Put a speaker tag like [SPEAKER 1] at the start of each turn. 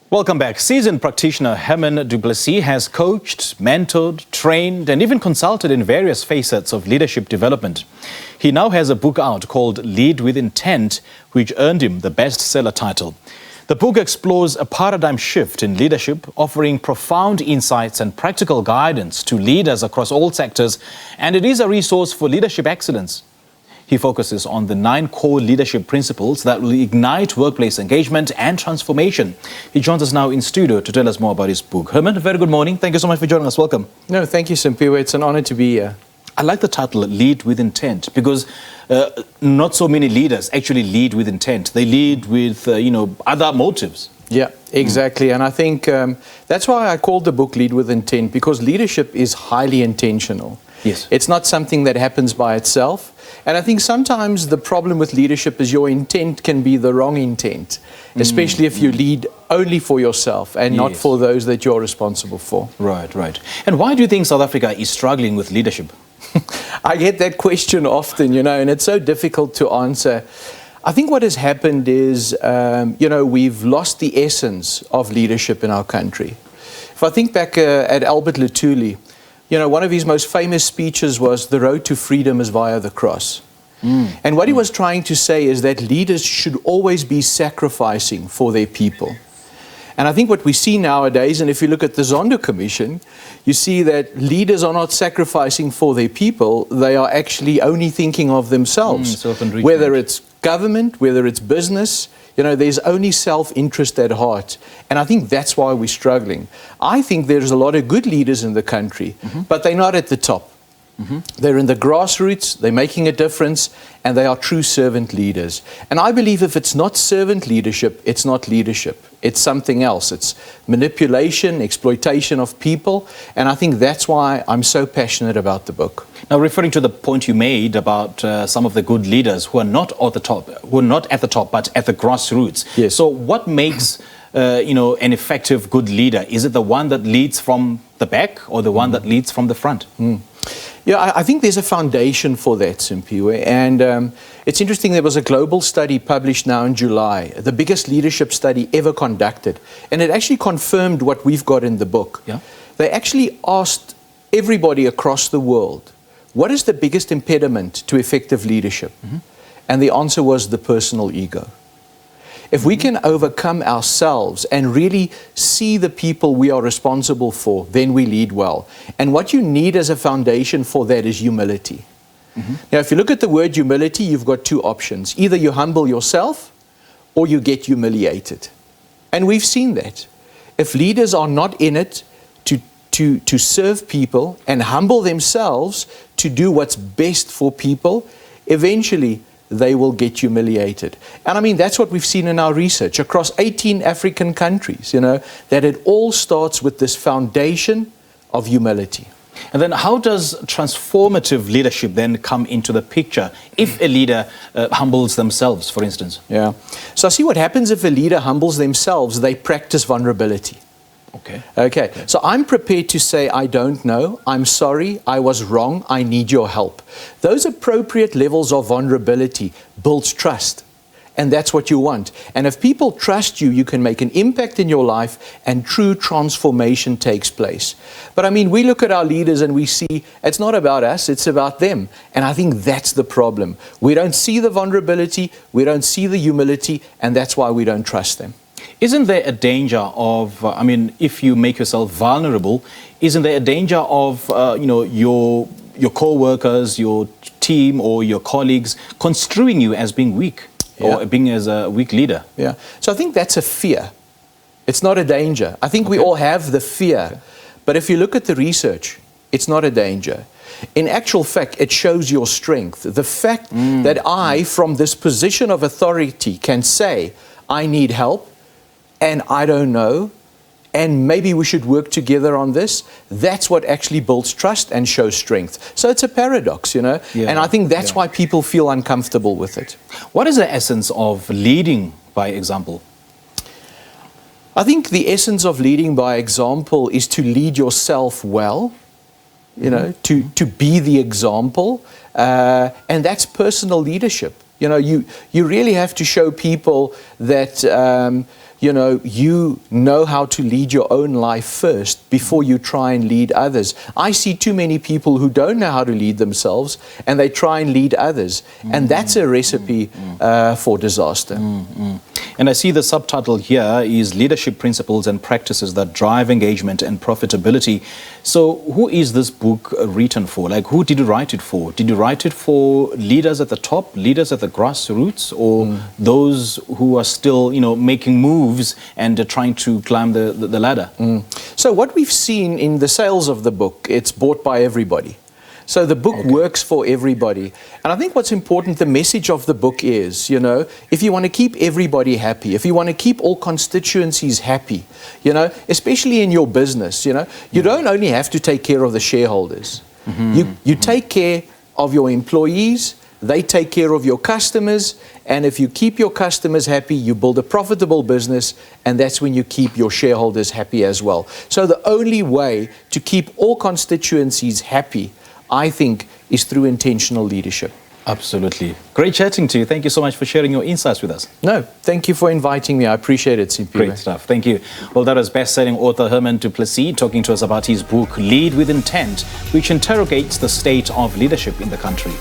[SPEAKER 1] Welcome back. Seasoned practitioner Hermann du Plessis has coached, mentored, trained and even consulted in various facets of leadership development. He now has a book out called Lead with Intent, which earned him the bestseller title. The book explores a paradigm shift in leadership, offering profound insights and practical guidance to leaders across all sectors, and it is a resource for leadership excellence. He focuses on the 9 core leadership principles that will ignite workplace engagement and transformation. He joins us now in studio to tell us more about his book. Hermann, very good morning. Thank you so much for joining us. Welcome.
[SPEAKER 2] No, thank you, Simpiwe. It's an honor to be here.
[SPEAKER 1] I like the title, Lead with Intent, because not so many leaders actually lead with intent. They lead with, other motives.
[SPEAKER 2] Yeah, exactly. And I think that's why I called the book Lead with Intent, because leadership is highly intentional.
[SPEAKER 1] Yes.
[SPEAKER 2] It's not something that happens by itself. And I think sometimes the problem with leadership is your intent can be the wrong intent, especially if you lead only for yourself and not for those that you're responsible for.
[SPEAKER 1] Right, right. And why do you think South Africa is struggling with leadership?
[SPEAKER 2] I get that question often, and it's so difficult to answer. I think what has happened is, we've lost the essence of leadership in our country. If I think back at Albert Lutuli, one of his most famous speeches was, "The road to freedom is via the cross." And what he was trying to say is that leaders should always be sacrificing for their people. And I think what we see nowadays, and if you look at the Zondo Commission, you see that leaders are not sacrificing for their people, they are actually only thinking of themselves. Whether it's government, whether it's business, there's only self-interest at heart. And I think that's why we're struggling. I think there's a lot of good leaders in the country, but they're not at the top. They're in the grassroots, they're making a difference, and they are true servant leaders. And I believe if it's not servant leadership, it's not leadership. It's something else. It's manipulation, exploitation of people, and I think that's why I'm so passionate about the book.
[SPEAKER 1] Now, referring to the point you made about some of the good leaders who are not at the top, but at the grassroots.
[SPEAKER 2] Yes.
[SPEAKER 1] So what makes an effective good leader? Is it the one that leads from the back or the one that leads from the front?
[SPEAKER 2] Yeah, I think there's a foundation for that, Simpiwe. And it's interesting, there was a global study published now in July, the biggest leadership study ever conducted. And it actually confirmed what we've got in the book.
[SPEAKER 1] Yeah.
[SPEAKER 2] They actually asked everybody across the world, what is the biggest impediment to effective leadership? And the answer was the personal ego. If we can overcome ourselves and really see the people we are responsible for, then we lead well. And what you need as a foundation for that is humility. Now, if you look at the word humility, you've got 2 options. Either you humble yourself or you get humiliated. And we've seen that. If leaders are not in it to serve people and humble themselves to do what's best for people, eventually they will get humiliated. And I mean, that's what we've seen in our research across 18 African countries, that it all starts with this foundation of humility.
[SPEAKER 1] And then how does transformative leadership then come into the picture if a leader humbles themselves, for instance?
[SPEAKER 2] Yeah. So I see what happens if a leader humbles themselves, they practice vulnerability. Okay. So I'm prepared to say, I don't know, I'm sorry, I was wrong, I need your help. Those appropriate levels of vulnerability builds trust. And that's what you want. And if people trust you, you can make an impact in your life and true transformation takes place. But I mean, we look at our leaders and we see it's not about us, it's about them. And I think that's the problem. We don't see the vulnerability, we don't see the humility, and that's why we don't trust them.
[SPEAKER 1] Isn't there a danger of, if you make yourself vulnerable, isn't there a danger of, your co-workers, your team or your colleagues construing you as being weak or being as a weak leader?
[SPEAKER 2] Yeah. So I think that's a fear. It's not a danger. I think we all have the fear. But if you look at the research, it's not a danger. In actual fact, it shows your strength. The fact that I, from this position of authority, can say, I need help, and I don't know, and maybe we should work together on this, that's what actually builds trust and shows strength. So it's a paradox, and I think that's why people feel uncomfortable with it.
[SPEAKER 1] What is the essence of leading by example?
[SPEAKER 2] I think the essence of leading by example is to lead yourself well, to be the example, and that's personal leadership. You know, you really have to show people that, you know how to lead your own life first before you try and lead others. I see too many people who don't know how to lead themselves and they try and lead others. And that's a recipe for disaster.
[SPEAKER 1] And I see the subtitle here is Leadership Principles and Practices that Drive Engagement and Profitability. So who is this book written for? Like, who did you write it for? Did you write it for leaders at the top, leaders at the grassroots, or those who are still, you know, making moves and trying to climb the ladder?
[SPEAKER 2] So what we've seen in the sales of the book, it's bought by everybody. So the book works for everybody. And I think what's important, the message of the book is, you know, if you want to keep everybody happy, if you want to keep all constituencies happy, you know, especially in your business, you know, you don't only have to take care of the shareholders. You take care of your employees, they take care of your customers, and if you keep your customers happy, you build a profitable business, and that's when you keep your shareholders happy as well. So the only way to keep all constituencies happy, I think, is through intentional leadership.
[SPEAKER 1] Absolutely. Great chatting to you. Thank you so much for sharing your insights with us.
[SPEAKER 2] No, thank you for inviting me. I appreciate it, Simpiwe.
[SPEAKER 1] Great stuff. Thank you. Well, that was best-selling author Hermann du Plessis talking to us about his book, Lead with Intent, which interrogates the state of leadership in the country.